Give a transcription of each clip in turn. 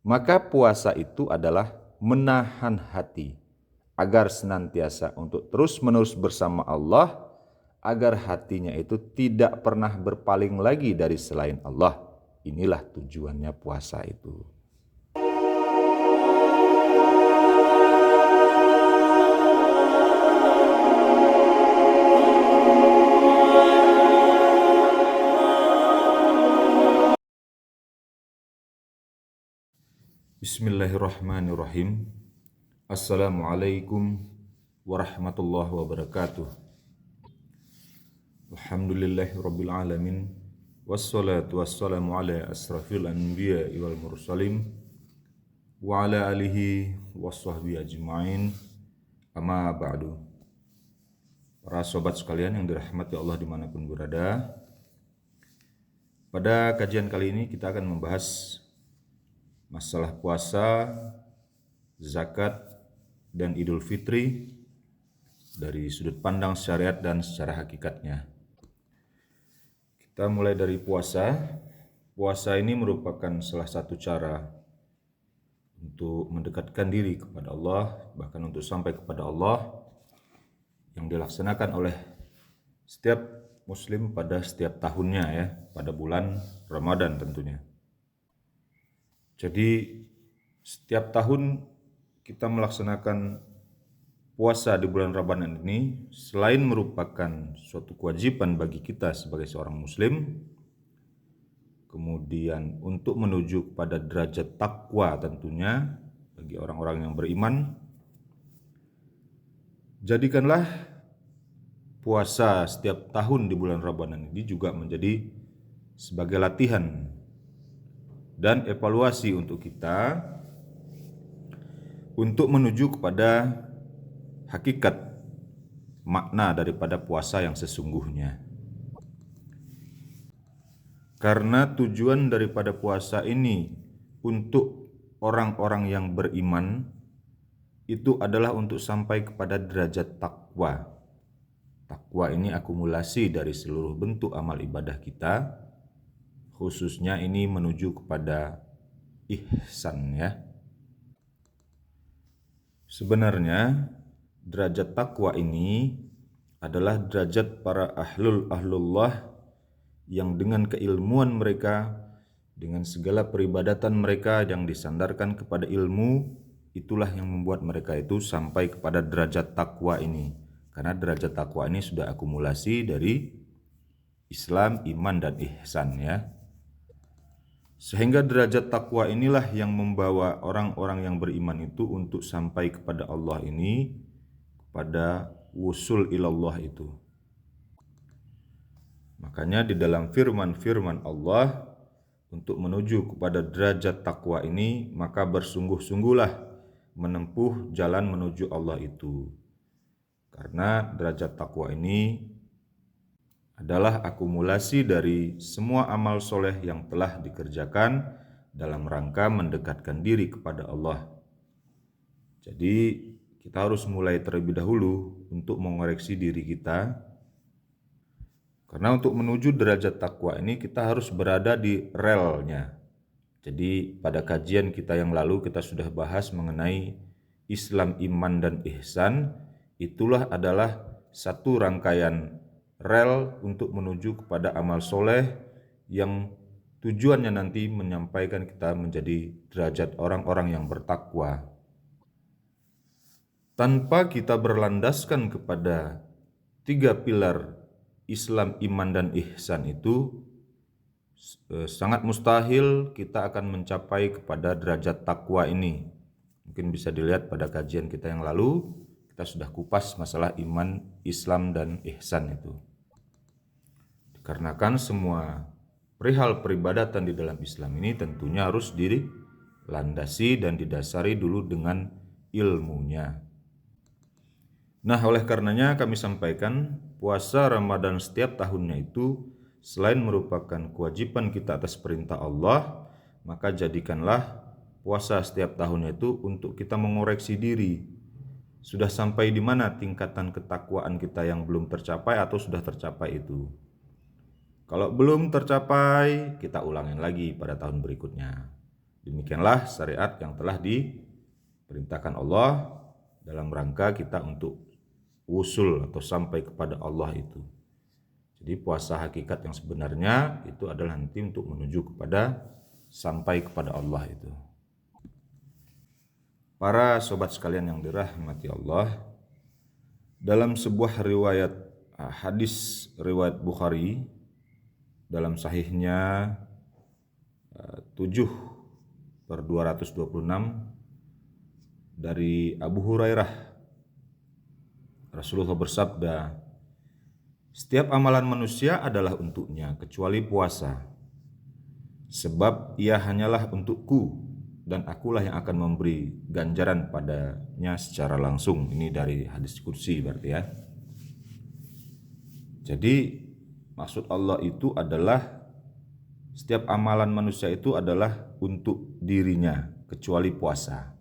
Maka puasa itu adalah menahan hati agar senantiasa untuk terus-menerus bersama Allah, agar hatinya itu tidak pernah berpaling lagi dari selain Allah. Inilah tujuannya puasa itu. Bismillahirrahmanirrahim. Assalamualaikum warahmatullahi wabarakatuh. Alhamdulillahirabbil alamin. Wassalatu wassalamu ala asrafil anbiya'i wal mursalin wa ala alihi washabbihi ajmain. Amma ba'du. Para sobat sekalian yang dirahmati Allah dimanapun berada, pada kajian kali ini kita akan membahas masalah puasa, zakat, dan Idul Fitri dari sudut pandang syariat dan secara hakikatnya. Kita mulai dari puasa. Puasa ini merupakan salah satu cara untuk mendekatkan diri kepada Allah, bahkan untuk sampai kepada Allah, yang dilaksanakan oleh setiap muslim pada setiap tahunnya ya, pada bulan Ramadan tentunya. Jadi setiap tahun kita melaksanakan puasa di bulan Ramadan ini selain merupakan suatu kewajiban bagi kita sebagai seorang muslim, kemudian untuk menuju kepada derajat takwa tentunya bagi orang-orang yang beriman, jadikanlah puasa setiap tahun di bulan Ramadan ini juga menjadi sebagai latihan dan evaluasi untuk kita untuk menuju kepada hakikat makna daripada puasa yang sesungguhnya. Karena tujuan daripada puasa ini untuk orang-orang yang beriman itu adalah untuk sampai kepada derajat takwa. Takwa ini akumulasi dari seluruh bentuk amal ibadah kita, khususnya ini menuju kepada ihsan ya. Sebenarnya derajat takwa ini adalah derajat para ahlullah yang dengan keilmuan mereka, dengan segala peribadatan mereka yang disandarkan kepada ilmu, itulah yang membuat mereka itu sampai kepada derajat takwa ini. Karena derajat takwa ini sudah akumulasi dari Islam, iman, dan ihsan ya. Sehingga derajat takwa inilah yang membawa orang-orang yang beriman itu untuk sampai kepada Allah ini, kepada wusul ilallah itu. Makanya di dalam firman-firman Allah, untuk menuju kepada derajat takwa ini, maka bersungguh-sungguhlah menempuh jalan menuju Allah itu. Karena derajat takwa ini adalah akumulasi dari semua amal soleh yang telah dikerjakan dalam rangka mendekatkan diri kepada Allah. Jadi kita harus mulai terlebih dahulu untuk mengoreksi diri kita. Karena untuk menuju derajat takwa ini kita harus berada di relnya. Jadi pada kajian kita yang lalu kita sudah bahas mengenai Islam, iman, dan ihsan. Itulah adalah satu rangkaian rel untuk menuju kepada amal soleh yang tujuannya nanti menyampaikan kita menjadi derajat orang-orang yang bertakwa. Tanpa kita berlandaskan kepada 3 pilar Islam, iman, dan ihsan itu, sangat mustahil kita akan mencapai kepada derajat takwa ini. Mungkin bisa dilihat pada kajian kita yang lalu, kita sudah kupas masalah iman, Islam, dan ihsan itu. Dikarenakan semua perihal peribadatan di dalam Islam ini tentunya harus dilandasi dan didasari dulu dengan ilmunya. Nah, oleh karenanya kami sampaikan puasa Ramadan setiap tahunnya itu selain merupakan kewajiban kita atas perintah Allah, maka jadikanlah puasa setiap tahunnya itu untuk kita mengoreksi diri. Sudah sampai di mana tingkatan ketakwaan kita yang belum tercapai atau sudah tercapai itu. Kalau belum tercapai, kita ulangin lagi pada tahun berikutnya. Demikianlah syariat yang telah diperintahkan Allah dalam rangka kita untuk usul atau sampai kepada Allah itu. Jadi puasa hakikat yang sebenarnya itu adalah nanti untuk menuju kepada sampai kepada Allah itu. Para sobat sekalian yang dirahmati Allah, dalam sebuah riwayat hadis riwayat Bukhari dalam sahihnya 7/226 dari Abu Hurairah, Rasulullah bersabda, "Setiap amalan manusia adalah untuknya kecuali puasa, sebab ia hanyalah untukku dan akulah yang akan memberi ganjaran padanya secara langsung." Ini dari hadis qudsi berarti ya. Jadi maksud Allah itu adalah setiap amalan manusia itu adalah untuk dirinya kecuali puasa.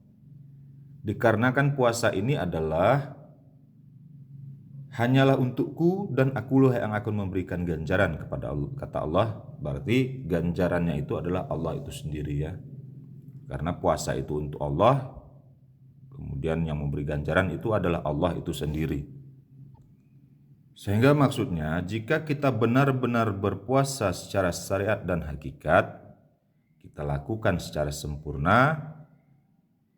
Dikarenakan puasa ini adalah hanyalah untukku dan akulah yang akan memberikan ganjaran kepada Allah, kata Allah. Berarti ganjarannya itu adalah Allah itu sendiri ya. Karena puasa itu untuk Allah, kemudian yang memberi ganjaran itu adalah Allah itu sendiri. Sehingga maksudnya jika kita benar-benar berpuasa secara syariat dan hakikat, kita lakukan secara sempurna,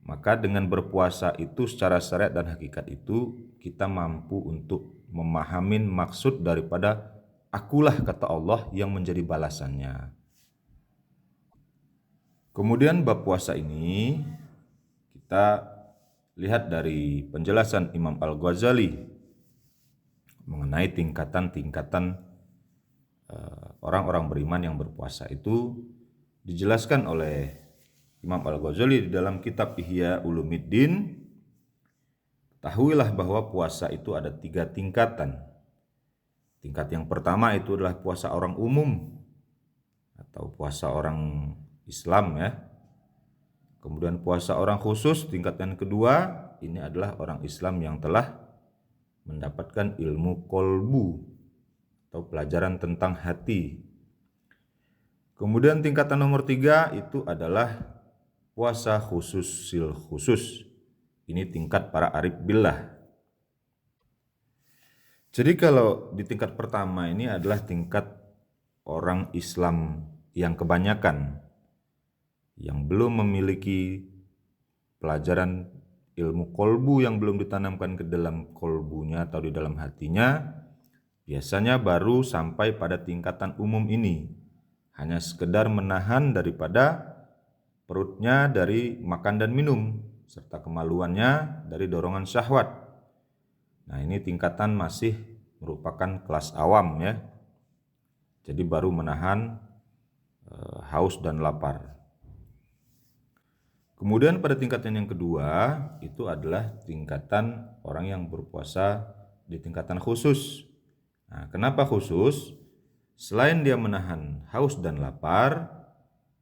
maka dengan berpuasa itu secara syariat dan hakikat itu kita mampu untuk memahami maksud daripada akulah kata Allah yang menjadi balasannya. Kemudian bab puasa ini kita lihat dari penjelasan Imam Al-Ghazali mengenai tingkatan-tingkatan orang-orang beriman yang berpuasa itu dijelaskan oleh Imam Al-Ghazali di dalam kitab Ihya Ulumuddin. Ketahuilah bahwa puasa itu ada 3 tingkatan. Tingkat yang pertama itu adalah puasa orang umum atau puasa orang Islam ya. Kemudian puasa orang khusus, tingkat yang kedua ini adalah orang Islam yang telah mendapatkan ilmu kolbu atau pelajaran tentang hati. Kemudian tingkatan nomor 3 itu adalah puasa khusus sil khusus. Ini tingkat para arif billah. Jadi kalau di tingkat pertama ini adalah tingkat orang Islam yang kebanyakan, yang belum memiliki pelajaran ilmu kolbu, yang belum ditanamkan ke dalam kolbunya atau di dalam hatinya, biasanya baru sampai pada tingkatan umum ini. Hanya sekedar menahan daripada perutnya dari makan dan minum, serta kemaluannya dari dorongan syahwat. Nah ini tingkatan masih merupakan kelas awam ya. Jadi baru menahan haus dan lapar. Kemudian pada tingkatan yang kedua itu adalah tingkatan orang yang berpuasa di tingkatan khusus. Nah, kenapa khusus? Selain dia menahan haus dan lapar,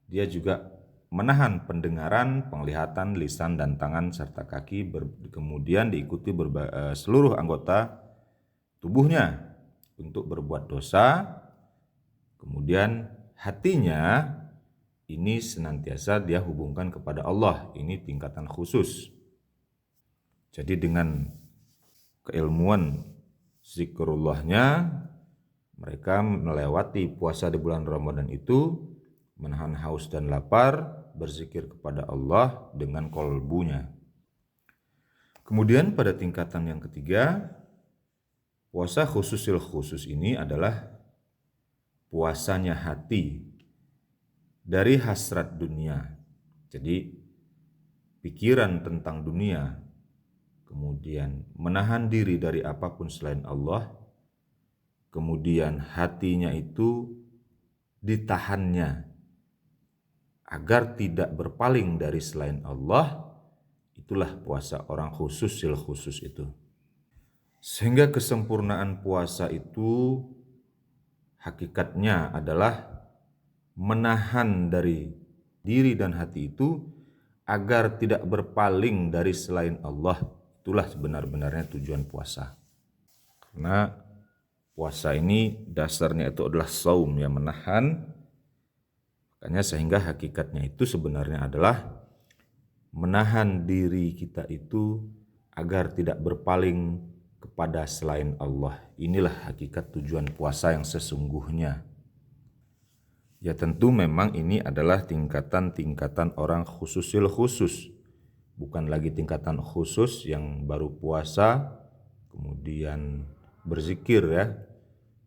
dia juga menahan pendengaran, penglihatan, lisan dan tangan serta kaki, kemudian diikuti seluruh anggota tubuhnya untuk berbuat dosa. Kemudian hatinya ini senantiasa dia hubungkan kepada Allah. Ini tingkatan khusus. Jadi dengan keilmuan zikrullahnya, mereka melewati puasa di bulan Ramadan itu, menahan haus dan lapar, berzikir kepada Allah dengan kolbunya. Kemudian pada tingkatan yang ketiga, puasa khususil khusus ini adalah puasanya hati dari hasrat dunia. Jadi pikiran tentang dunia, kemudian menahan diri dari apapun selain Allah, kemudian hatinya itu ditahannya agar tidak berpaling dari selain Allah. Itulah puasa orang khusus sil khusus itu. Sehingga kesempurnaan puasa itu hakikatnya adalah menahan dari diri dan hati itu agar tidak berpaling dari selain Allah. Itulah sebenar-benarnya tujuan puasa. Karena puasa ini dasarnya itu adalah saum, yang menahan. Makanya sehingga hakikatnya itu sebenarnya adalah menahan diri kita itu agar tidak berpaling kepada selain Allah. Inilah hakikat tujuan puasa yang sesungguhnya. Ya tentu memang ini adalah tingkatan-tingkatan orang khususil khusus. Bukan lagi tingkatan khusus yang baru puasa, kemudian berzikir ya.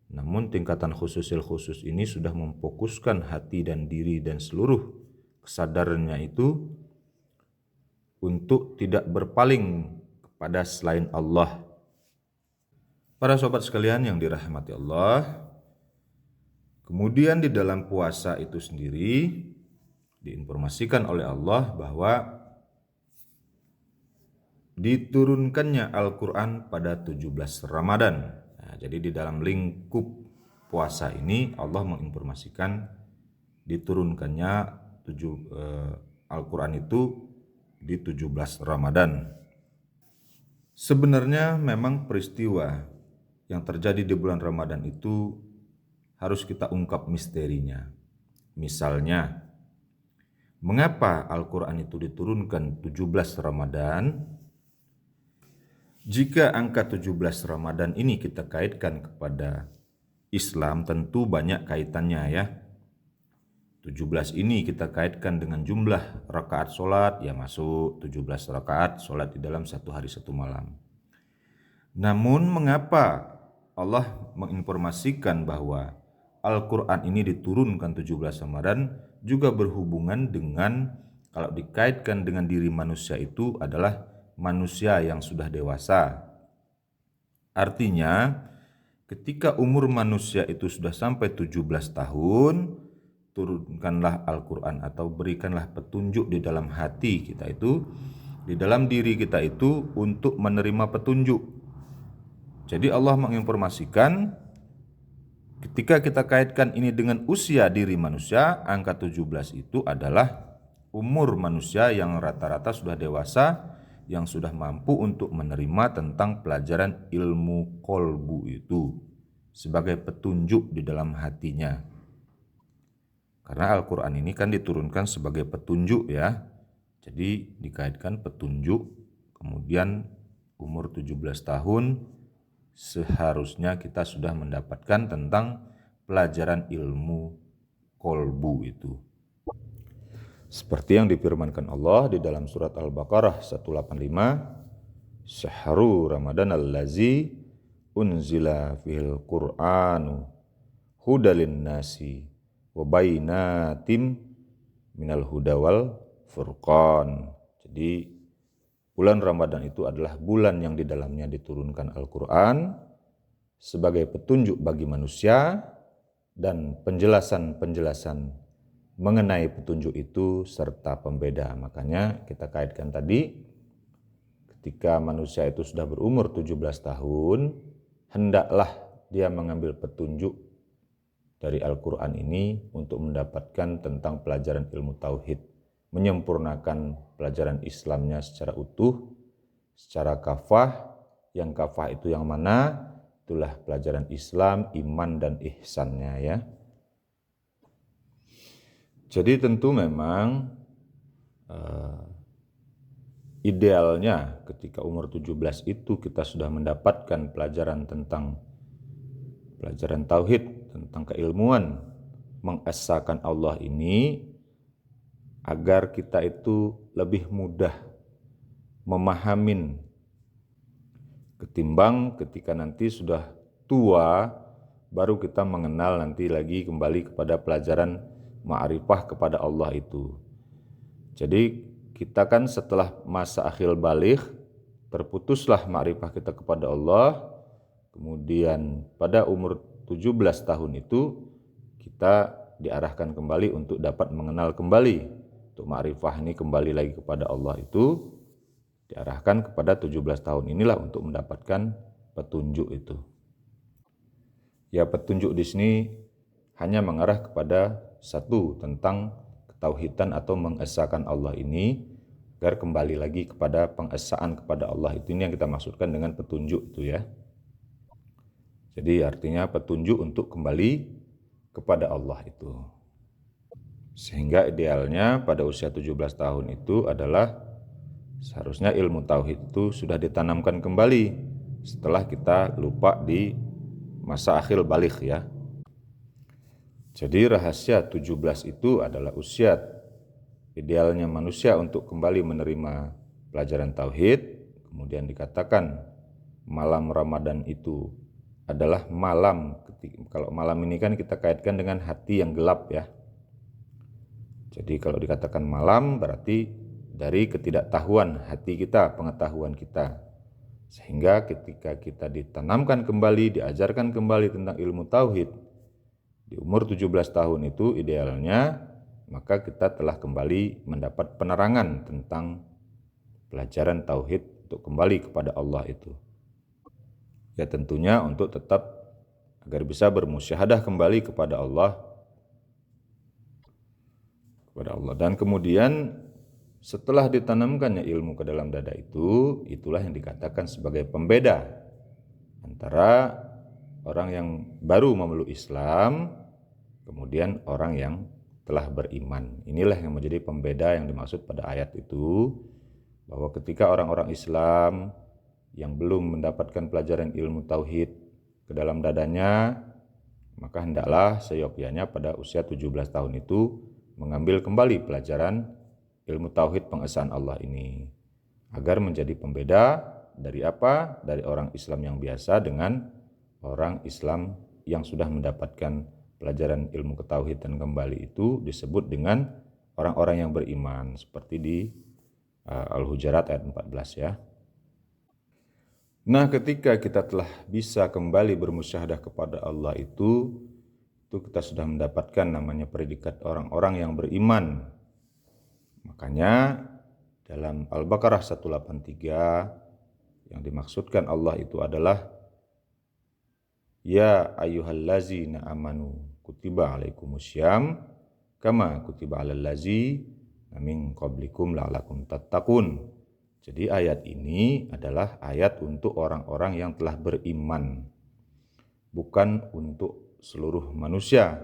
Namun tingkatan khususil khusus ini sudah memfokuskan hati dan diri dan seluruh kesadarannya itu untuk tidak berpaling kepada selain Allah. Para sobat sekalian yang dirahmati Allah, kemudian di dalam puasa itu sendiri diinformasikan oleh Allah bahwa diturunkannya Al-Quran pada 17 Ramadan. Nah, jadi di dalam lingkup puasa ini Allah menginformasikan diturunkannya Al-Quran itu di 17 Ramadan. Sebenarnya memang peristiwa yang terjadi di bulan Ramadan itu harus kita ungkap misterinya. Misalnya, mengapa Al-Quran itu diturunkan 17 Ramadan? Jika angka 17 Ramadan ini kita kaitkan kepada Islam, tentu banyak kaitannya ya. 17 ini kita kaitkan dengan jumlah rakaat sholat, ya masuk 17 rakaat sholat di dalam satu hari satu malam. Namun mengapa Allah menginformasikan bahwa Al-Quran ini diturunkan 17 Ramadan juga berhubungan dengan, kalau dikaitkan dengan diri manusia itu adalah manusia yang sudah dewasa. Artinya ketika umur manusia itu sudah sampai 17 tahun, turunkanlah Al-Quran atau berikanlah petunjuk di dalam hati kita itu, di dalam diri kita itu untuk menerima petunjuk. Jadi Allah menginformasikan ketika kita kaitkan ini dengan usia diri manusia, angka 17 itu adalah umur manusia yang rata-rata sudah dewasa, yang sudah mampu untuk menerima tentang pelajaran ilmu kolbu itu sebagai petunjuk di dalam hatinya. Karena Al-Quran ini kan diturunkan sebagai petunjuk ya. Jadi dikaitkan petunjuk, kemudian umur 17 tahun seharusnya kita sudah mendapatkan tentang pelajaran ilmu kolbu itu. Seperti yang difirmankan Allah di dalam surat Al-Baqarah 185, Syahru Ramadan allazi unzila fil Qur'anu hudalin nasi wa bainatim minal huda wal furqan. Jadi bulan Ramadan itu adalah bulan yang di dalamnya diturunkan Al-Quran sebagai petunjuk bagi manusia dan penjelasan-penjelasan mengenai petunjuk itu serta pembeda. Makanya kita kaitkan tadi, ketika manusia itu sudah berumur 17 tahun, hendaklah dia mengambil petunjuk dari Al-Quran ini untuk mendapatkan tentang pelajaran ilmu tauhid, menyempurnakan pelajaran Islamnya secara utuh, secara kafah. Yang kafah itu yang mana? Itulah pelajaran Islam, iman dan ihsannya ya. Jadi tentu memang idealnya ketika umur 17 itu kita sudah mendapatkan pelajaran tentang pelajaran tauhid, tentang keilmuan mengesahkan Allah ini, agar kita itu lebih mudah memahamin ketimbang ketika nanti sudah tua baru kita mengenal nanti lagi kembali kepada pelajaran ma'rifah kepada Allah itu. Jadi kita kan setelah masa akhir baligh terputuslah ma'rifah kita kepada Allah, kemudian pada umur 17 tahun itu kita diarahkan kembali untuk dapat mengenal kembali, untuk ma'rifah ini kembali lagi kepada Allah itu diarahkan kepada 17 tahun inilah untuk mendapatkan petunjuk itu. Ya, petunjuk di sini hanya mengarah kepada satu, tentang ketauhidan atau mengesahkan Allah ini, agar kembali lagi kepada pengesaan kepada Allah itu. Ini yang kita maksudkan dengan petunjuk itu ya. Jadi artinya petunjuk untuk kembali kepada Allah itu. Sehingga idealnya pada usia 17 tahun itu adalah seharusnya ilmu tauhid itu sudah ditanamkan kembali setelah kita lupa di masa akhir baligh ya. Jadi rahasia 17 itu adalah usia idealnya manusia untuk kembali menerima pelajaran tauhid. Kemudian dikatakan malam Ramadan itu adalah malam, kalau malam ini kan kita kaitkan dengan hati yang gelap ya. Jadi kalau dikatakan malam berarti dari ketidaktahuan hati kita, pengetahuan kita. Sehingga ketika kita ditanamkan kembali, diajarkan kembali tentang ilmu tauhid di umur 17 tahun itu idealnya, maka kita telah kembali mendapat penerangan tentang pelajaran tauhid untuk kembali kepada Allah itu. Ya tentunya untuk tetap agar bisa bermusyahadah kembali kepada Allah. Dan kemudian setelah ditanamkannya ilmu ke dalam dada itu, itulah yang dikatakan sebagai pembeda antara orang yang baru memeluk Islam, kemudian orang yang telah beriman. Inilah yang menjadi pembeda yang dimaksud pada ayat itu, bahwa ketika orang-orang Islam yang belum mendapatkan pelajaran ilmu tauhid ke dalam dadanya, maka hendaklah seyogyanya pada usia 17 tahun itu mengambil kembali pelajaran ilmu tauhid pengesaan Allah ini, agar menjadi pembeda dari apa? Dari orang Islam yang biasa dengan orang Islam yang sudah mendapatkan pelajaran ilmu ketauhidan kembali itu disebut dengan orang-orang yang beriman, seperti di Al-Hujurat ayat 14 ya. Nah, ketika kita telah bisa kembali bermusyahadah kepada Allah itu kita sudah mendapatkan namanya predikat orang-orang yang beriman. Makanya dalam Al-Baqarah 183 yang dimaksudkan Allah itu adalah ya ayyuhallazina amanu kutiba alaikumussyam kama kutiba alal ladzina min qablikum la'allakum tattaqun. Jadi ayat ini adalah ayat untuk orang-orang yang telah beriman, bukan untuk seluruh manusia.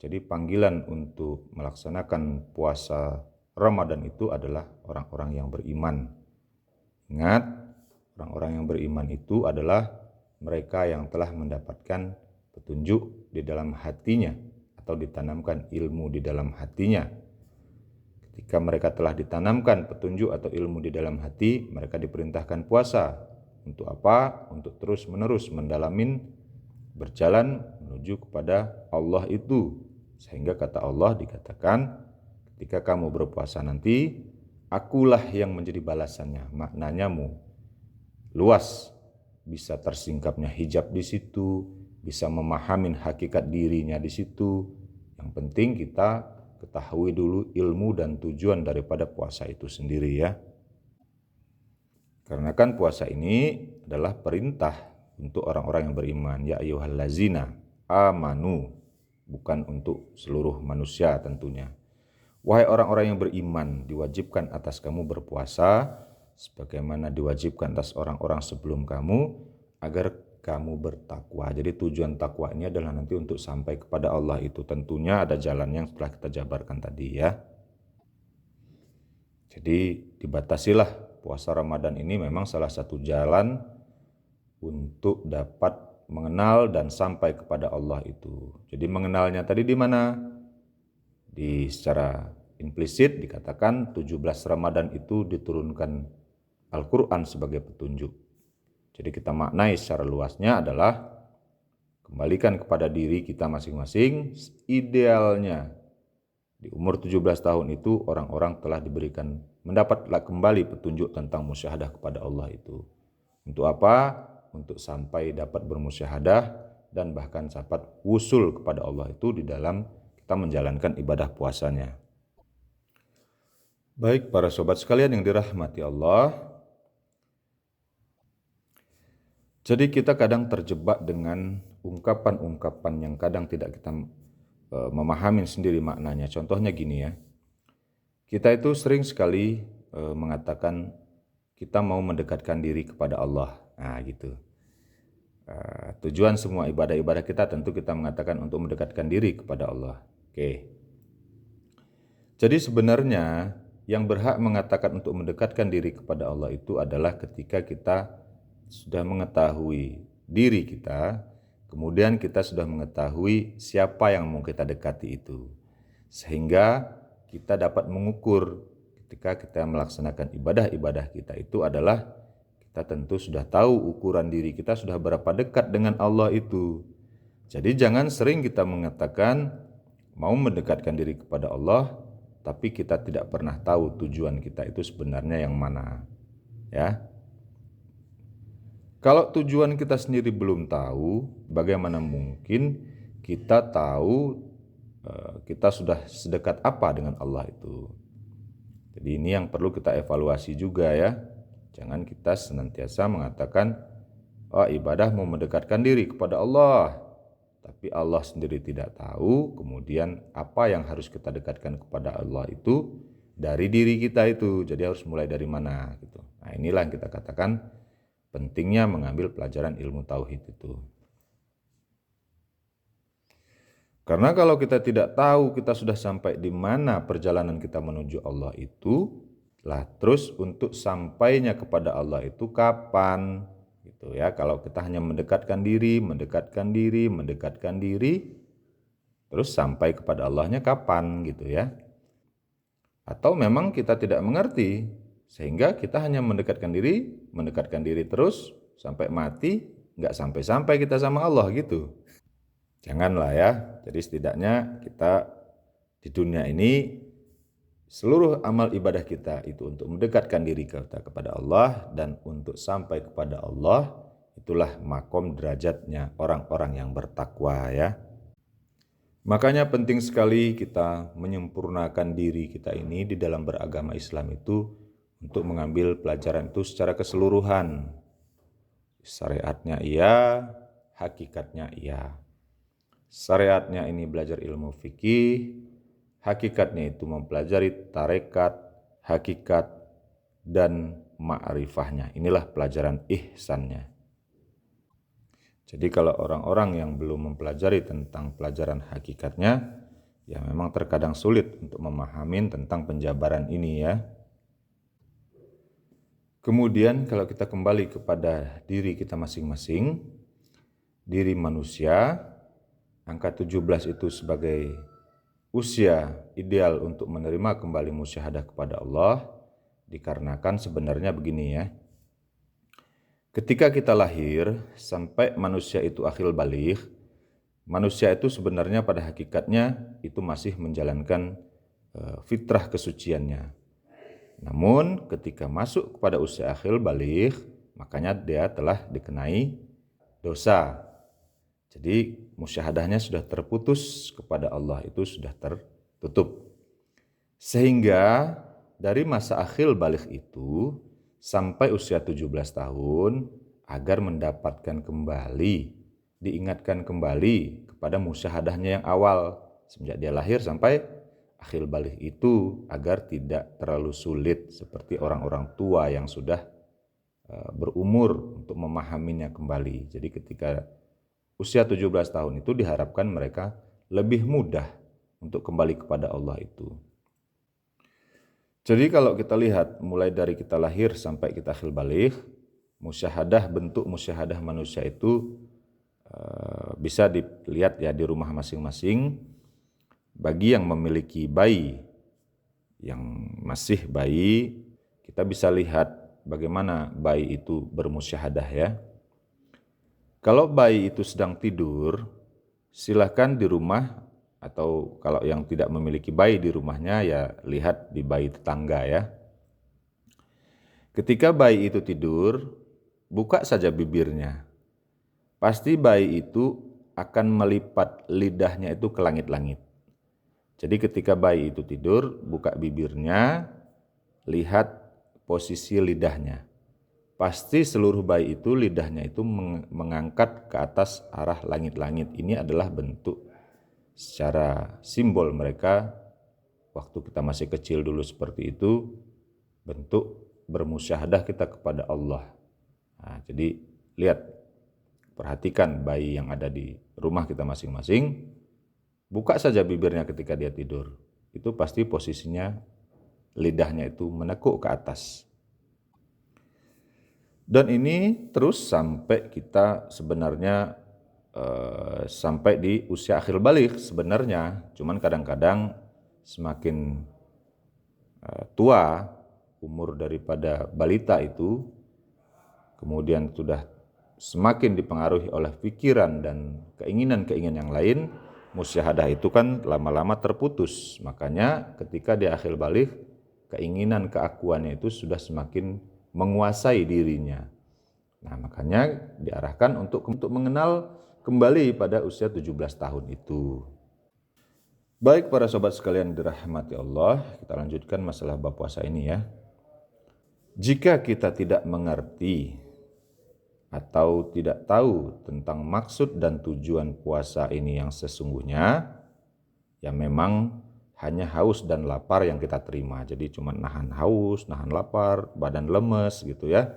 Jadi panggilan untuk melaksanakan puasa Ramadan itu adalah orang-orang yang beriman. Ingat, orang-orang yang beriman itu adalah mereka yang telah mendapatkan petunjuk di dalam hatinya atau ditanamkan ilmu di dalam hatinya. Ketika mereka telah ditanamkan petunjuk atau ilmu di dalam hati, mereka diperintahkan puasa. Untuk apa? Untuk terus-menerus mendalamin berjalan menuju kepada Allah itu. Sehingga kata Allah dikatakan, ketika kamu berpuasa nanti, akulah yang menjadi balasannya. Maknanya luas, bisa tersingkapnya hijab di situ, bisa memahami hakikat dirinya di situ. Yang penting kita ketahui dulu ilmu dan tujuan daripada puasa itu sendiri ya. Karena kan puasa ini adalah perintah untuk orang-orang yang beriman, ya ayyuhallazina amanu, bukan untuk seluruh manusia tentunya. Wahai orang-orang yang beriman, diwajibkan atas kamu berpuasa sebagaimana diwajibkan atas orang-orang sebelum kamu, agar kamu bertakwa. Jadi tujuan takwa ini adalah nanti untuk sampai kepada Allah itu. Tentunya ada jalan yang setelah kita jabarkan tadi ya. Jadi dibatasilah puasa Ramadan ini memang salah satu jalan untuk dapat mengenal dan sampai kepada Allah itu. Jadi mengenalnya tadi di mana? Secara implisit dikatakan 17 Ramadan itu diturunkan Al-Quran sebagai petunjuk. Jadi kita maknai secara luasnya adalah kembalikan kepada diri kita masing-masing. Idealnya di umur 17 tahun itu orang-orang telah diberikan mendapatlah kembali petunjuk tentang musyahadah kepada Allah itu. Untuk apa? Untuk sampai dapat bermusyahadah dan bahkan dapat wusul kepada Allah itu di dalam kita menjalankan ibadah puasanya. Baik para sobat sekalian yang dirahmati Allah, jadi kita kadang terjebak dengan ungkapan-ungkapan yang kadang tidak kita memahami sendiri maknanya. Contohnya gini ya, kita itu sering sekali mengatakan kita mau mendekatkan diri kepada Allah. Nah gitu. Tujuan semua ibadah-ibadah kita tentu kita mengatakan untuk mendekatkan diri kepada Allah. Oke. Jadi sebenarnya yang berhak mengatakan untuk mendekatkan diri kepada Allah itu adalah ketika kita sudah mengetahui diri kita, kemudian kita sudah mengetahui siapa yang mau kita dekati itu. Sehingga kita dapat mengukur ketika kita melaksanakan ibadah-ibadah kita itu adalah kita tentu sudah tahu ukuran diri kita sudah berapa dekat dengan Allah itu. Jadi jangan sering kita mengatakan mau mendekatkan diri kepada Allah, tapi kita tidak pernah tahu tujuan kita itu sebenarnya yang mana. Ya. Kalau tujuan kita sendiri belum tahu, bagaimana mungkin kita tahu kita sudah sedekat apa dengan Allah itu. Jadi ini yang perlu kita evaluasi juga ya. Jangan kita senantiasa mengatakan, ibadah mau mendekatkan diri kepada Allah, tapi Allah sendiri tidak tahu, kemudian apa yang harus kita dekatkan kepada Allah itu dari diri kita itu. Jadi harus mulai dari mana gitu. Nah, inilah yang kita katakan pentingnya mengambil pelajaran ilmu tauhid itu. Karena kalau kita tidak tahu kita sudah sampai di mana perjalanan kita menuju Allah itu, terus untuk sampainya kepada Allah itu kapan? Gitu ya. Kalau kita hanya mendekatkan diri, terus sampai kepada Allahnya kapan gitu ya? Atau memang kita tidak mengerti sehingga kita hanya mendekatkan diri terus sampai mati, nggak sampai-sampai kita sama Allah gitu. Janganlah ya. Jadi setidaknya kita di dunia ini seluruh amal ibadah kita itu untuk mendekatkan diri kita kepada Allah, dan untuk sampai kepada Allah itulah makom derajatnya orang-orang yang bertakwa ya. Makanya penting sekali kita menyempurnakan diri kita ini di dalam beragama Islam itu untuk mengambil pelajaran itu secara keseluruhan. Syariatnya iya, hakikatnya iya. Syariatnya ini belajar ilmu fikih, hakikatnya itu mempelajari tarekat, hakikat, dan ma'rifahnya. Inilah pelajaran ihsannya. Jadi kalau orang-orang yang belum mempelajari tentang pelajaran hakikatnya, ya memang terkadang sulit untuk memahami tentang penjabaran ini ya. Kemudian kalau kita kembali kepada diri kita masing-masing, diri manusia, angka 17 itu sebagai usia ideal untuk menerima kembali musyahadah kepada Allah, dikarenakan sebenarnya begini ya. Ketika kita lahir sampai manusia itu akhil baligh, manusia itu sebenarnya pada hakikatnya itu masih menjalankan fitrah kesuciannya. Namun ketika masuk kepada usia akhil baligh, makanya dia telah dikenai dosa. Jadi musyahadahnya sudah terputus kepada Allah, itu sudah tertutup. Sehingga dari masa akhil baligh itu sampai usia 17 tahun agar mendapatkan kembali, diingatkan kembali kepada musyahadahnya yang awal semenjak dia lahir sampai akhil baligh itu, agar tidak terlalu sulit seperti orang-orang tua yang sudah berumur untuk memahaminya kembali. Jadi ketika usia 17 tahun itu diharapkan mereka lebih mudah untuk kembali kepada Allah itu. Jadi kalau kita lihat mulai dari kita lahir sampai kita akhil baligh, musyahadah, bentuk musyahadah manusia itu bisa dilihat ya di rumah masing-masing. Bagi yang memiliki bayi, yang masih bayi, kita bisa lihat bagaimana bayi itu bermusyahadah ya. Kalau bayi itu sedang tidur, silahkan di rumah, atau kalau yang tidak memiliki bayi di rumahnya ya lihat di bayi tetangga ya. Ketika bayi itu tidur, buka saja bibirnya. Pasti bayi itu akan melipat lidahnya itu ke langit-langit. Jadi ketika bayi itu tidur, buka bibirnya, lihat posisi lidahnya. Pasti seluruh bayi itu lidahnya itu mengangkat ke atas arah langit-langit. Ini adalah bentuk secara simbol mereka waktu kita masih kecil dulu seperti itu, bentuk bermusyahadah kita kepada Allah. Nah, jadi lihat, perhatikan bayi yang ada di rumah kita masing-masing, buka saja bibirnya ketika dia tidur. itu pasti posisinya lidahnya itu menekuk ke atas. Dan ini terus sampai kita sebenarnya sampai di usia akhir balik sebenarnya. Cuman kadang-kadang semakin tua umur daripada balita itu, kemudian sudah semakin dipengaruhi oleh pikiran dan keinginan-keinginan yang lain, musyahadah itu kan lama-lama terputus. Makanya ketika di akhir balik, keinginan keakuannya itu sudah semakin menguasai dirinya. Nah, makanya diarahkan untuk mengenal kembali pada usia 17 tahun itu. Baik para sobat sekalian dirahmati Allah, kita lanjutkan masalah bab puasa ini ya. Jika kita tidak mengerti atau tidak tahu tentang maksud dan tujuan puasa ini yang sesungguhnya, ya memang hanya haus dan lapar yang kita terima. Jadi cuma nahan haus, nahan lapar, badan lemes gitu ya.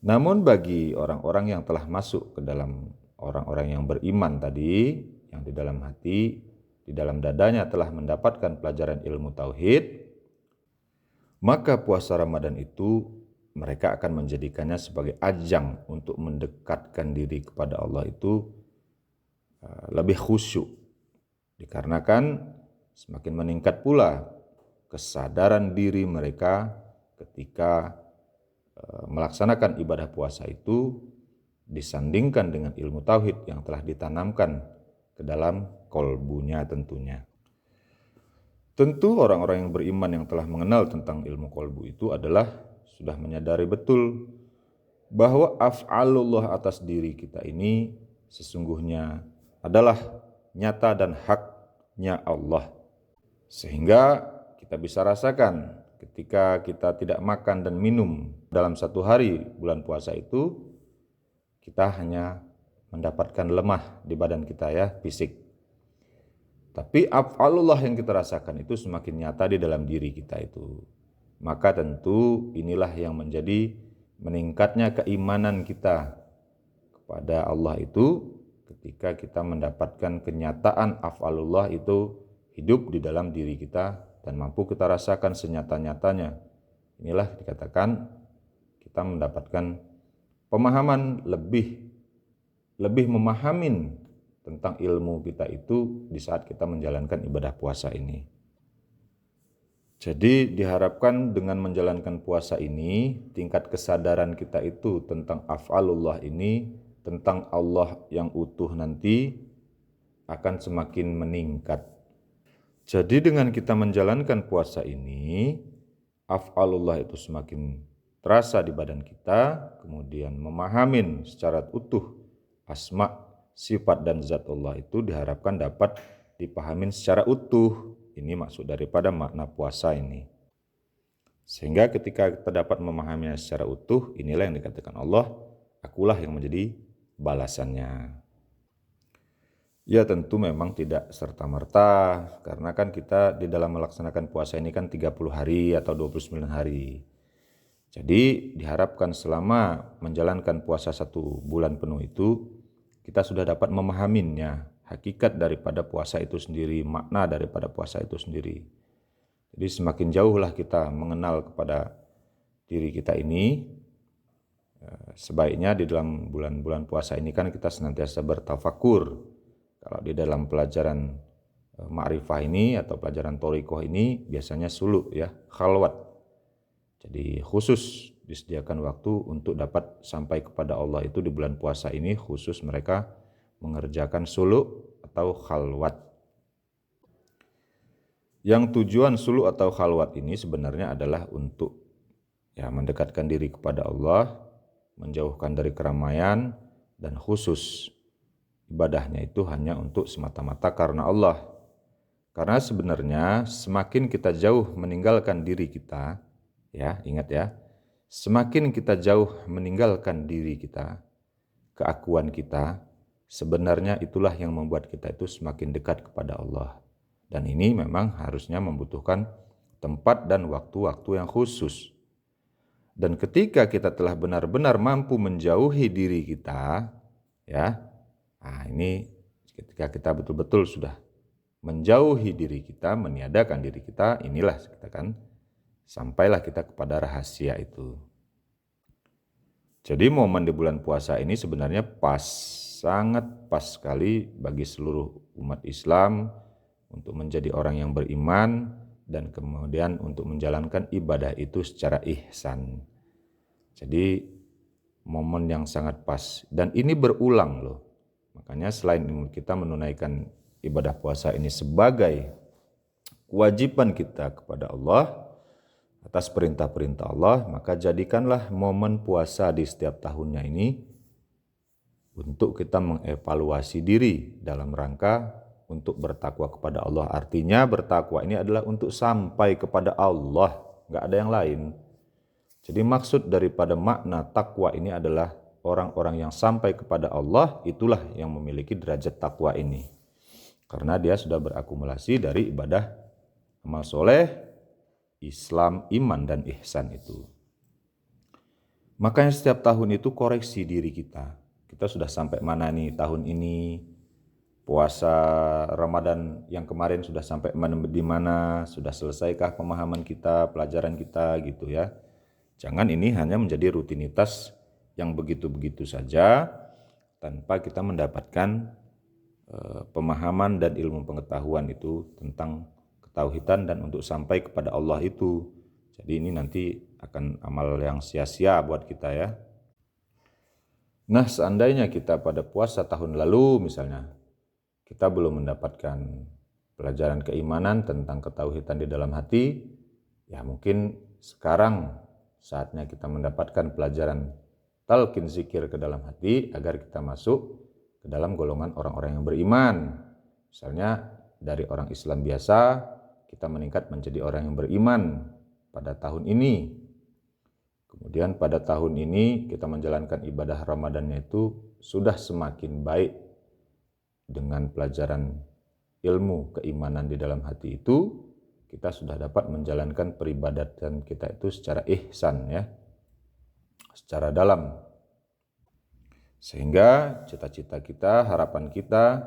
Namun bagi orang-orang yang telah masuk ke dalam orang-orang yang beriman tadi, yang di dalam hati, di dalam dadanya telah mendapatkan pelajaran ilmu tauhid, maka puasa Ramadan itu mereka akan menjadikannya sebagai ajang untuk mendekatkan diri kepada Allah itu lebih khusyuk. Dikarenakan semakin meningkat pula kesadaran diri mereka ketika melaksanakan ibadah puasa itu disandingkan dengan ilmu tauhid yang telah ditanamkan ke dalam kolbunya tentunya. Tentu orang-orang yang beriman yang telah mengenal tentang ilmu kolbu itu adalah sudah menyadari betul bahwa af'alullah atas diri kita ini sesungguhnya adalah nyata dan haknya Allah. Sehingga kita bisa rasakan ketika kita tidak makan dan minum dalam satu hari bulan puasa itu, kita hanya mendapatkan lemah di badan kita ya, fisik. Tapi af'alullah yang kita rasakan itu semakin nyata di dalam diri kita itu. Maka tentu inilah yang menjadi meningkatnya keimanan kita kepada Allah itu ketika kita mendapatkan kenyataan af'alullah itu hidup di dalam diri kita dan mampu kita rasakan senyata-nyatanya. Inilah dikatakan kita mendapatkan pemahaman lebih memahamin tentang ilmu kita itu di saat kita menjalankan ibadah puasa ini. Jadi diharapkan dengan menjalankan puasa ini, tingkat kesadaran kita itu tentang af'alullah ini, tentang Allah yang utuh nanti akan semakin meningkat. Jadi dengan kita menjalankan puasa ini, af'alullah itu semakin terasa di badan kita, kemudian memahamin secara utuh asma, sifat dan zat Allah itu diharapkan dapat dipahamin secara utuh. Ini maksud daripada makna puasa ini. Sehingga ketika kita dapat memahaminya secara utuh, inilah yang dikatakan Allah, akulah yang menjadi balasannya. Ya tentu memang tidak serta-merta, karena kan kita di dalam melaksanakan puasa ini kan 30 hari atau 29 hari. Jadi diharapkan selama menjalankan puasa 1 bulan penuh itu, kita sudah dapat memahaminya, hakikat daripada puasa itu sendiri, makna daripada puasa itu sendiri. Jadi semakin jauhlah kita mengenal kepada diri kita ini, sebaiknya di dalam bulan-bulan puasa ini kan kita senantiasa bertafakur. Kalau di dalam pelajaran ma'rifah ini atau pelajaran thoriqoh ini biasanya suluk ya, khalwat. Jadi khusus disediakan waktu untuk dapat sampai kepada Allah itu di bulan puasa ini, khusus mereka mengerjakan suluk atau khalwat. Yang tujuan suluk atau khalwat ini sebenarnya adalah untuk mendekatkan diri kepada Allah, menjauhkan dari keramaian, dan khusus ibadahnya itu hanya untuk semata-mata karena Allah. Karena sebenarnya semakin kita jauh meninggalkan diri kita, ingat ya, semakin kita jauh meninggalkan diri kita, keakuan kita, sebenarnya itulah yang membuat kita itu semakin dekat kepada Allah. Dan ini memang harusnya membutuhkan tempat dan waktu-waktu yang khusus. Dan ketika kita telah benar-benar mampu menjauhi diri kita, ini ketika kita betul-betul sudah menjauhi diri kita, meniadakan diri kita, inilah kita kan sampailah kita kepada rahasia itu. Jadi momen di bulan puasa ini sebenarnya pas, sangat pas sekali bagi seluruh umat Islam untuk menjadi orang yang beriman dan kemudian untuk menjalankan ibadah itu secara ihsan. Jadi momen yang sangat pas dan ini berulang loh. Makanya selain kita menunaikan ibadah puasa ini sebagai kewajiban kita kepada Allah atas perintah-perintah Allah, maka jadikanlah momen puasa di setiap tahunnya ini untuk kita mengevaluasi diri dalam rangka untuk bertakwa kepada Allah. Artinya bertakwa ini adalah untuk sampai kepada Allah, nggak ada yang lain. Jadi maksud daripada makna takwa ini adalah orang-orang yang sampai kepada Allah, itulah yang memiliki derajat takwa ini. Karena dia sudah berakumulasi dari ibadah, amal soleh, Islam, iman, dan ihsan itu. Makanya setiap tahun itu koreksi diri kita. Kita sudah sampai mana nih tahun ini? Puasa Ramadan yang kemarin sudah sampai di mana? Sudah selesaikah pemahaman kita, pelajaran kita gitu ya. Jangan ini hanya menjadi rutinitas yang begitu-begitu saja tanpa kita mendapatkan pemahaman dan ilmu pengetahuan itu tentang ketauhidan dan untuk sampai kepada Allah itu. Jadi ini nanti akan amal yang sia-sia buat kita ya. Nah, seandainya kita pada puasa tahun lalu misalnya, kita belum mendapatkan pelajaran keimanan tentang ketauhidan di dalam hati, ya mungkin sekarang saatnya kita mendapatkan pelajaran talqin zikir ke dalam hati agar kita masuk ke dalam golongan orang-orang yang beriman. Misalnya dari orang Islam biasa, kita meningkat menjadi orang yang beriman pada tahun ini. Kemudian pada tahun ini kita menjalankan ibadah Ramadannya itu sudah semakin baik dengan pelajaran ilmu keimanan di dalam hati itu, kita sudah dapat menjalankan peribadatan kita itu secara ihsan ya, secara dalam. Sehingga cita-cita kita, harapan kita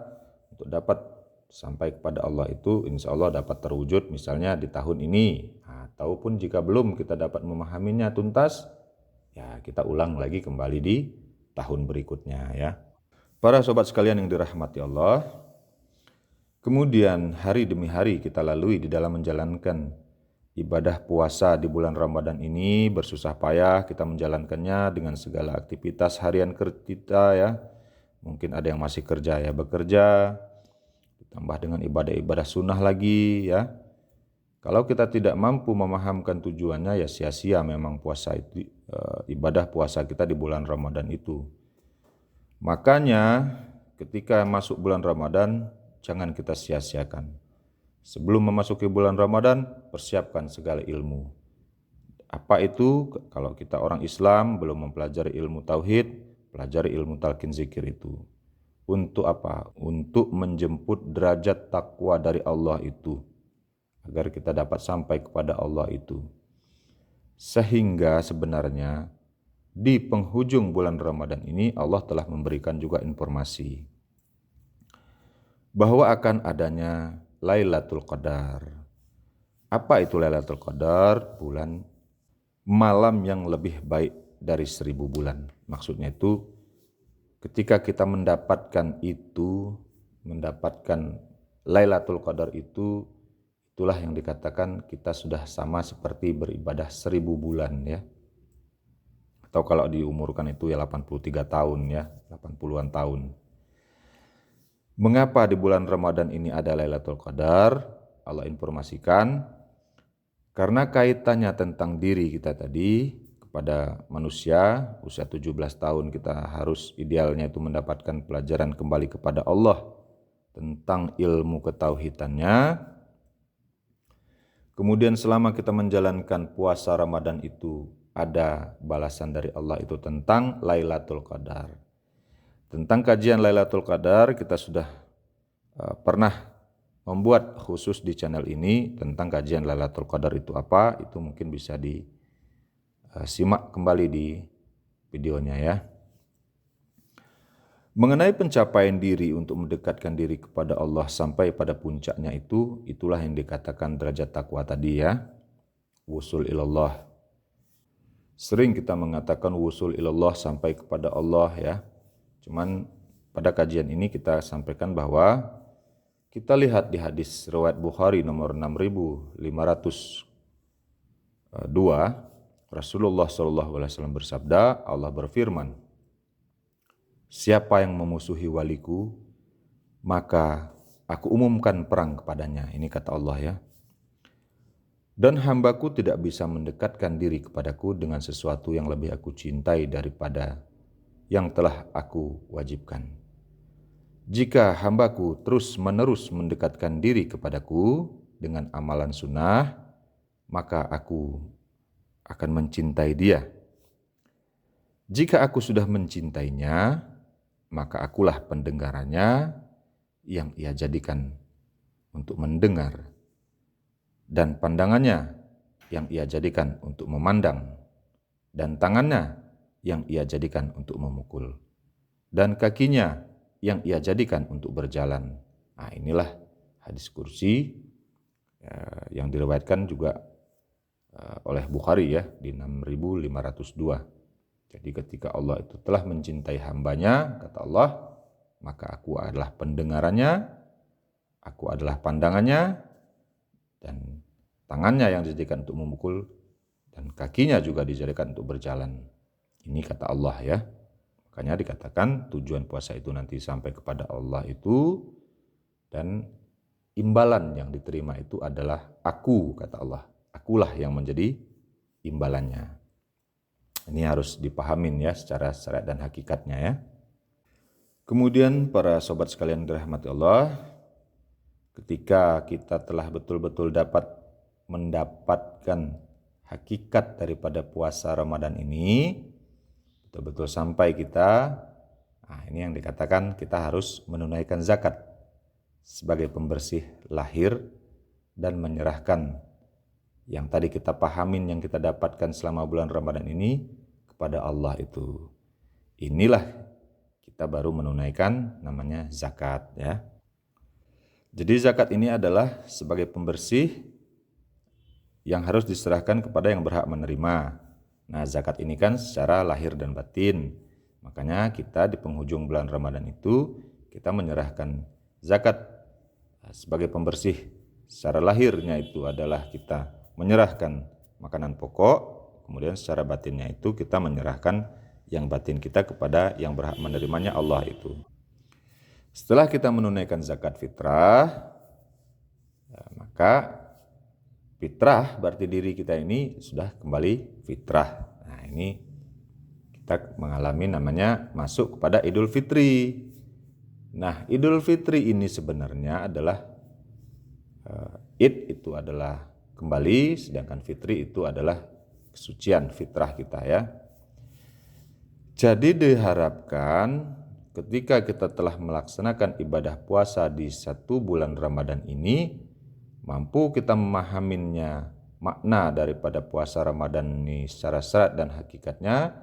untuk dapat sampai kepada Allah itu insya Allah dapat terwujud misalnya di tahun ini. Ataupun jika belum kita dapat memahaminya tuntas, ya kita ulang lagi kembali di tahun berikutnya ya. Para sobat sekalian yang dirahmati Allah, kemudian hari demi hari kita lalui di dalam menjalankan ibadah puasa di bulan Ramadan ini, bersusah payah kita menjalankannya dengan segala aktivitas harian kita ya. Mungkin ada yang masih kerja ya bekerja, ditambah dengan ibadah-ibadah sunnah lagi ya. Kalau kita tidak mampu memahamkan tujuannya ya sia-sia memang puasa itu, ibadah puasa kita di bulan Ramadan itu. Makanya ketika masuk bulan Ramadan jangan kita sia-siakan. Sebelum memasuki bulan Ramadan persiapkan segala ilmu. Apa itu? Kalau kita orang Islam belum mempelajari ilmu tauhid, pelajari ilmu talqin zikir itu. Untuk apa? Untuk menjemput derajat takwa dari Allah itu. Agar kita dapat sampai kepada Allah itu. Sehingga sebenarnya di penghujung bulan Ramadan ini Allah telah memberikan juga informasi bahwa akan adanya Lailatul Qadar. Apa itu Lailatul Qadar? Malam yang lebih baik dari 1000 bulan. Maksudnya itu ketika kita mendapatkan Lailatul Qadar itu, itulah yang dikatakan kita sudah sama seperti beribadah 1000 bulan ya. Atau kalau diumurkan itu ya 83 tahun ya, 80-an tahun. Mengapa di bulan Ramadan ini ada Lailatul Qadar? Allah informasikan karena kaitannya tentang diri kita tadi kepada manusia usia 17 tahun kita harus idealnya itu mendapatkan pelajaran kembali kepada Allah tentang ilmu ketauhidannya. Kemudian selama kita menjalankan puasa Ramadan itu ada balasan dari Allah itu tentang Lailatul Qadar. Tentang kajian Lailatul Qadar kita sudah pernah membuat khusus di channel ini tentang kajian Lailatul Qadar itu apa, itu mungkin bisa disimak kembali di videonya ya. Mengenai pencapaian diri untuk mendekatkan diri kepada Allah sampai pada puncaknya itulah yang dikatakan derajat takwa tadi ya. Wusul ilallah. Sering kita mengatakan wusul ilallah sampai kepada Allah ya. Cuman pada kajian ini kita sampaikan bahwa kita lihat di hadis riwayat Bukhari nomor 6502, Rasulullah SAW bersabda, Allah berfirman, siapa yang memusuhi waliku, maka aku umumkan perang kepadanya. Ini kata Allah ya. Dan hambaku tidak bisa mendekatkan diri kepadaku dengan sesuatu yang lebih aku cintai daripada yang telah aku wajibkan. Jika hambaku terus-menerus mendekatkan diri kepadaku dengan amalan sunnah, maka aku akan mencintai dia. Jika aku sudah mencintainya, maka akulah pendengarannya yang ia jadikan untuk mendengar, dan pandangannya yang ia jadikan untuk memandang, dan tangannya yang ia jadikan untuk memukul, dan kakinya yang ia jadikan untuk berjalan. Nah, inilah hadis kursi yang diriwayatkan juga oleh Bukhari ya di 6502. Jadi ketika Allah itu telah mencintai hambanya, kata Allah, maka aku adalah pendengarannya, aku adalah pandangannya, dan tangannya yang dijadikan untuk memukul, dan kakinya juga dijadikan untuk berjalan. Ini kata Allah ya. Makanya dikatakan tujuan puasa itu nanti sampai kepada Allah itu, dan imbalan yang diterima itu adalah aku, kata Allah. Akulah yang menjadi imbalannya. Ini harus dipahamin ya secara syariat dan hakikatnya ya. Kemudian para sobat sekalian dirahmati Allah, ketika kita telah betul-betul dapat mendapatkan hakikat daripada puasa Ramadan ini, betul-betul sampai kita, nah ini yang dikatakan kita harus menunaikan zakat sebagai pembersih lahir dan menyerahkan yang tadi kita pahamin, yang kita dapatkan selama bulan Ramadan ini kepada Allah itu. Inilah kita baru menunaikan namanya zakat ya. Jadi zakat ini adalah sebagai pembersih yang harus diserahkan kepada yang berhak menerima. Nah, zakat ini kan secara lahir dan batin. Makanya kita di penghujung bulan Ramadan itu kita menyerahkan zakat sebagai pembersih. Secara lahirnya itu adalah kita menyerahkan makanan pokok, kemudian secara batinnya itu kita menyerahkan yang batin kita kepada yang berhak menerimanya, Allah itu. Setelah kita menunaikan zakat fitrah, maka fitrah berarti diri kita ini sudah kembali fitrah. Nah, ini kita mengalami namanya masuk kepada Idul Fitri. Nah, Idul Fitri ini sebenarnya adalah Id itu adalah kembali, sedangkan fitri itu adalah kesucian fitrah kita ya. Jadi diharapkan ketika kita telah melaksanakan ibadah puasa di 1 bulan Ramadan ini, mampu kita memahaminya makna daripada puasa Ramadan ini secara syariat dan hakikatnya,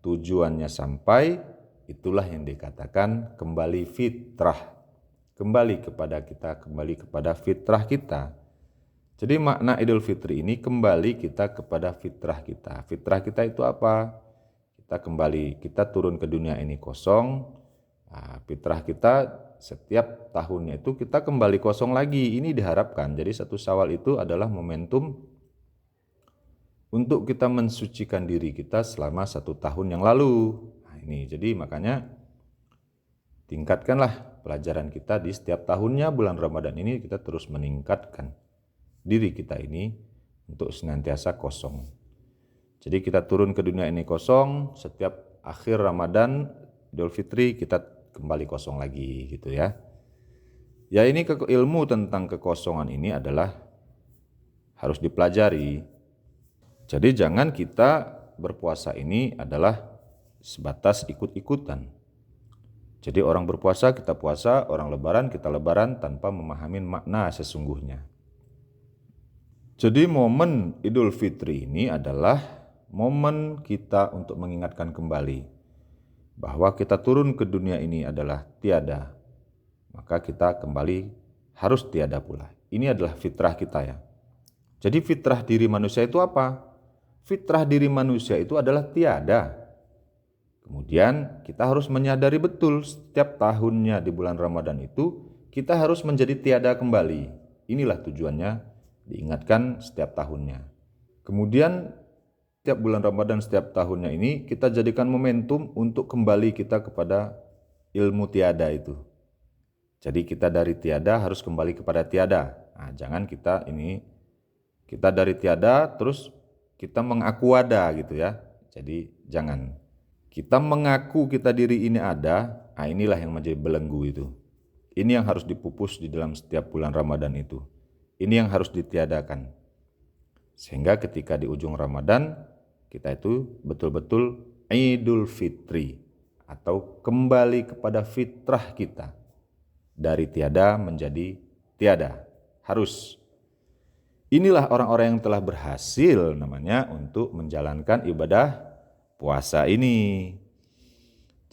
tujuannya sampai, itulah yang dikatakan kembali fitrah. Kembali kepada kita, kembali kepada fitrah kita. Jadi makna Idul Fitri ini kembali kita kepada fitrah kita. Fitrah kita itu apa? Kita kembali, kita turun ke dunia ini kosong. Nah, fitrah kita setiap tahunnya itu kita kembali kosong lagi. Ini diharapkan. Jadi 1 Syawal itu adalah momentum untuk kita mensucikan diri kita selama 1 tahun yang lalu. Nah, ini jadi makanya tingkatkanlah pelajaran kita di setiap tahunnya bulan Ramadan ini, kita terus meningkatkan diri kita ini untuk senantiasa kosong. Jadi kita turun ke dunia ini kosong, setiap akhir Ramadan, Idul Fitri kita kembali kosong lagi gitu ya. Ya, ini ilmu tentang kekosongan ini adalah harus dipelajari. Jadi jangan kita berpuasa ini adalah sebatas ikut-ikutan. Jadi orang berpuasa kita puasa, orang lebaran kita lebaran tanpa memahami makna sesungguhnya. Jadi momen Idul Fitri ini adalah momen kita untuk mengingatkan kembali bahwa kita turun ke dunia ini adalah tiada, maka kita kembali harus tiada pula. Ini adalah fitrah kita ya. Jadi fitrah diri manusia itu apa? Fitrah diri manusia itu adalah tiada. Kemudian kita harus menyadari betul setiap tahunnya di bulan Ramadan itu kita harus menjadi tiada kembali. Inilah tujuannya diingatkan setiap tahunnya. Kemudian setiap bulan Ramadan setiap tahunnya ini kita jadikan momentum untuk kembali kita kepada ilmu tiada itu. Jadi kita dari tiada harus kembali kepada tiada. Nah, jangan kita dari tiada terus kita mengaku ada gitu ya. Jadi jangan. Kita mengaku kita diri ini ada, nah inilah yang menjadi belenggu itu. Ini yang harus dipupus di dalam setiap bulan Ramadan itu. Ini yang harus ditiadakan. Sehingga ketika di ujung Ramadan, kita itu betul-betul Idul Fitri atau kembali kepada fitrah kita. Dari tiada menjadi tiada. Harus. Inilah orang-orang yang telah berhasil namanya untuk menjalankan ibadah puasa ini.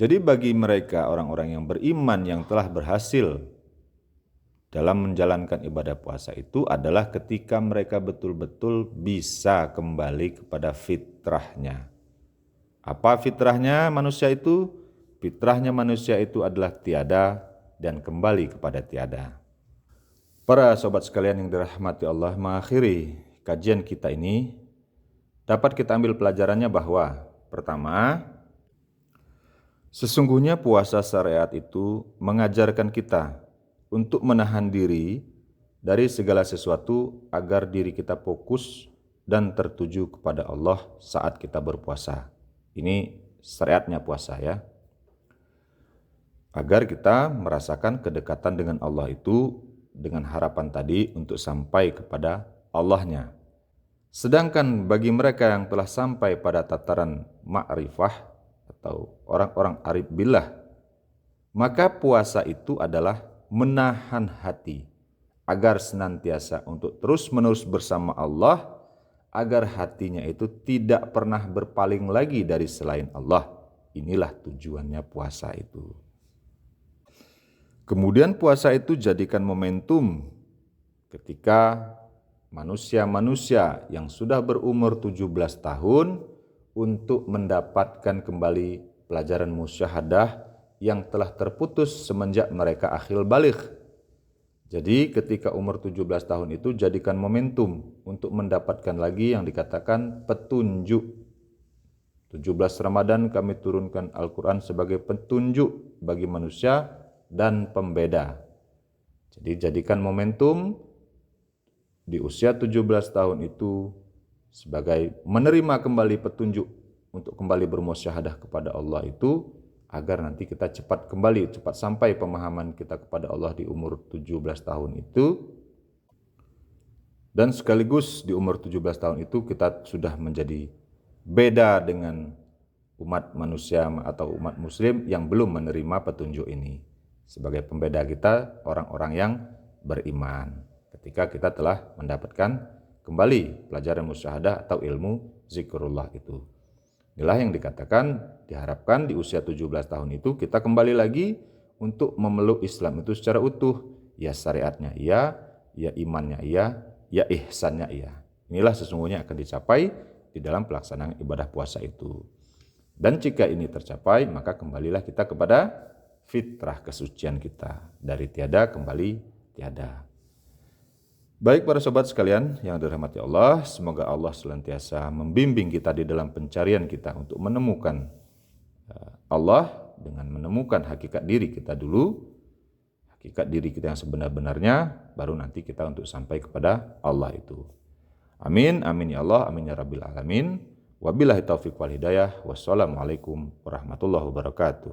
Jadi bagi mereka orang-orang yang beriman yang telah berhasil dalam menjalankan ibadah puasa itu adalah ketika mereka betul-betul bisa kembali kepada fitrahnya. Apa fitrahnya manusia itu? Fitrahnya manusia itu adalah tiada dan kembali kepada tiada. Para sobat sekalian yang dirahmati Allah, mengakhiri kajian kita ini dapat kita ambil pelajarannya bahwa pertama, sesungguhnya puasa syariat itu mengajarkan kita untuk menahan diri dari segala sesuatu agar diri kita fokus dan tertuju kepada Allah saat kita berpuasa. Ini syariatnya puasa ya. Agar kita merasakan kedekatan dengan Allah itu dengan harapan tadi untuk sampai kepada Allahnya. Sedangkan bagi mereka yang telah sampai pada tataran ma'rifah atau orang-orang arif billah, maka puasa itu adalah menahan hati agar senantiasa untuk terus-menerus bersama Allah, agar hatinya itu tidak pernah berpaling lagi dari selain Allah. Inilah tujuannya puasa itu. Kemudian puasa itu jadikan momentum ketika manusia-manusia yang sudah berumur 17 tahun untuk mendapatkan kembali pelajaran musyahadah yang telah terputus semenjak mereka akhil baligh. Jadi ketika umur 17 tahun itu jadikan momentum untuk mendapatkan lagi yang dikatakan petunjuk. 17 Ramadan kami turunkan Al-Quran sebagai petunjuk bagi manusia dan pembeda. Jadi jadikan momentum di usia 17 tahun itu sebagai menerima kembali petunjuk untuk kembali bermusyahadah kepada Allah itu, agar nanti kita cepat sampai pemahaman kita kepada Allah di umur 17 tahun itu. Dan sekaligus di umur 17 tahun itu kita sudah menjadi beda dengan umat manusia atau umat muslim yang belum menerima petunjuk ini. Sebagai pembeda kita orang-orang yang beriman ketika kita telah mendapatkan kembali pelajaran musyahadah atau ilmu zikrullah itu. Inilah yang dikatakan diharapkan di usia 17 tahun itu kita kembali lagi untuk memeluk Islam itu secara utuh. Ya syariatnya iya, ya imannya iya, ya ihsannya iya. Inilah sesungguhnya akan dicapai di dalam pelaksanaan ibadah puasa itu. Dan jika ini tercapai, maka kembalilah kita kepada fitrah kesucian kita. Dari tiada kembali tiada. Baik para sobat sekalian yang dirahmati Allah, semoga Allah senantiasa membimbing kita di dalam pencarian kita untuk menemukan Allah dengan menemukan hakikat diri kita dulu, hakikat diri kita yang sebenar-benarnya, baru nanti kita untuk sampai kepada Allah itu. Amin, amin ya Allah, amin ya Rabbil Alamin. Wabillahi taufiq wal hidayah. Wassalamualaikum warahmatullahi wabarakatuh.